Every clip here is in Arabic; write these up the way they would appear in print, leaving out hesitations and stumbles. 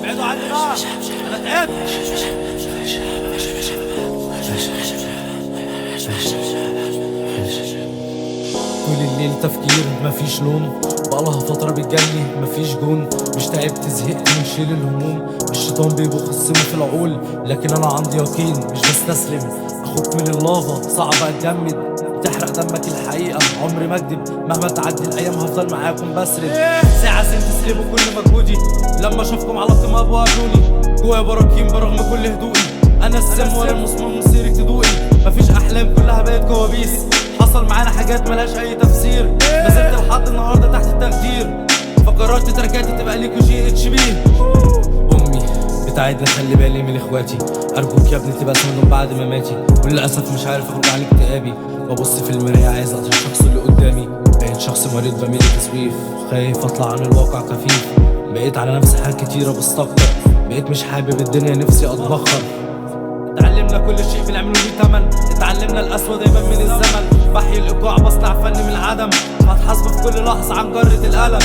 بعدوا عننا، انا تعبت. طول الليل تفكير مفيش لون، بقالها فترة بتجلي مفيش جون. مش تعبت زهقت من شيل الهموم، الشيطان بيبخ السم في العقول، لكن انا عندي يقين مش بستسلم. اخوك من اللافا صعب اتجمد، بتحرق دمك الحقيقة عمري ما اكدب. مهما تعدي الايام هفضل معاكم بسرد. ساعة سن تسلبوا كل مجهودي، لما اشوفكم على الطماء بقابلوني. جوايا براكين برغم كل هدوئي، انا السم وانا المصمم مصيرك تدوقي. مفيش احلام كلها بقت كوابيس، حصل معانا حاجات ملهاش اي تفسير. نزلت لحد النهارده تحت التقدير، فقررت تركاتي تبقى ليكوا GH بيه. امي بتاعتنا خلي بالي من اخواتي، ارجوك يا ابني تبقى سندهم بعد ما ماتي. وللاسف مش عارف اخرج عن اكتئابي، ببص في المرايه عايز اقتل الشخص اللي قدامي. بقيت شخص مريض بميل تسويف، خايف اطلع عن الواقع كفيف. بقيت على نفسي حاجات كتيره بستكتر، بقيت مش حابب الدنيا نفسي اتبخر. اتعلمنا كل شيء بنعمله ليه تمن، اتعلمنا القسوة دايما من الزمن. بحيي الايقاع بصنع فن من العدم، هتحاسبه في كل لحظة عن جرة القلم.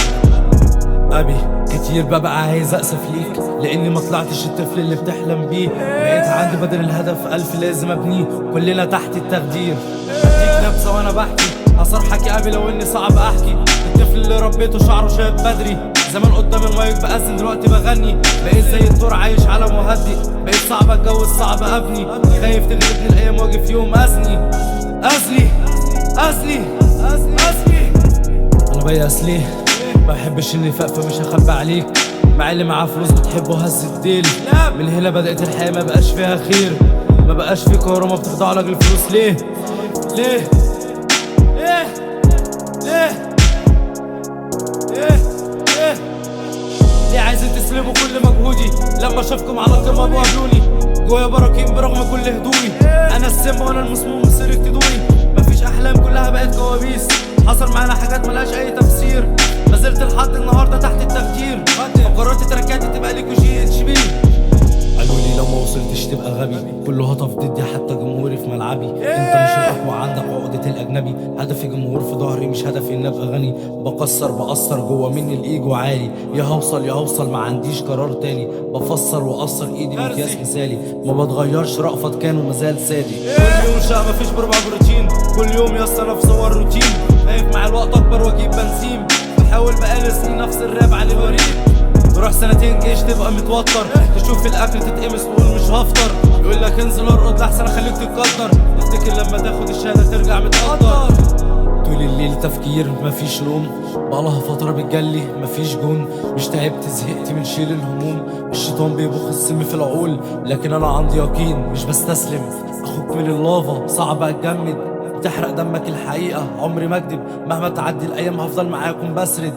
ابي كتير ببقى عايز اسف ليك، لاني ما طلعتش الطفل اللي بتحلم بيه. بقيت عندي بدل الهدف 1000 لازم ابنيه، كلنا تحت التقدير. اديك نبذة وانا بحكي، هصرحك يا ابي لو اني صعب احكي. الطفل اللي ربيته شعره شاب بدري، زمان قدام المايك بأذن دلوقتي بغني. بقيت زي الدور عايش على مهدي، بقيت صعب اتجوز صعب ابني. خايف تغلبني الايام واجي في يوم ازني. انا بيأس ليه؟ ما بحبش النفاق فمش هخبي عليك. مع اللي معاه فلوس بتحبه هز الديل، من هنا بدأت الحياة ما بقاش فيها خير. ما بقاش في كهربا بتخضع لك الفلوس. ليه؟ ليه؟ ليه؟ ليه؟ ليه؟ ليه؟ ليه عايزين تسلبوا كل مجهودي؟ لما اشوفكم على القمة بقابلوني. جوايا براكين برغم كل هدوئي، انا السم وانا المصموم مصيرك تدوقي. مفيش احلام كلها بقت كوابيس، حصل معانا حاجات ملهاش اي تفسير. نزلت لحد النهارده تحت التقدير، فقررت تركاتي تبقى ليكوا GH بيه. قالوا لي لو ما وصلتش تبقى غبي، كله هطف ضدي حتى جمهوري في ملعبي. انت مش الاقوى عندك عقدة الاجنبي، هدفي جمهور في ظهري مش هدفي اني ابقى غني. بأثر جوا مني الايجو عالي، يا هوصل ما عنديش قرار تاني. بفسر واقصر ايدي مقياس مثالي، ما بتغيرش رأفت كان ومازال سادي. كل يوم شقة مفيش بربع بروتين، كل يوم يسطا نفس صور روتين. خايف مع الوقت اكبر واجيب بنزين، بحاول بقالي سنين نفس الراب على الوريد. تروح سنتين جيش تبقى متوتر، تشوف الاكل تتقمص تقول مش هفطر. يقول لك انزل ارقد لحسن اخليك تتقدر، تفتكر لما تاخد الشهاده ترجع متقدر. طول الليل تفكير مفيش لون، بقالها فتره بتجلي مفيش جون. مش تعبت زهقت من شيل الهموم، الشيطان بيبخ السم في العقول، لكن انا عندي يقين مش بستسلم. اخوك من اللافا صعب اتجمد، بتحرق دمك الحقيقه عمري ما اكدب. مهما تعدي الايام هفضل معاكم بسرد.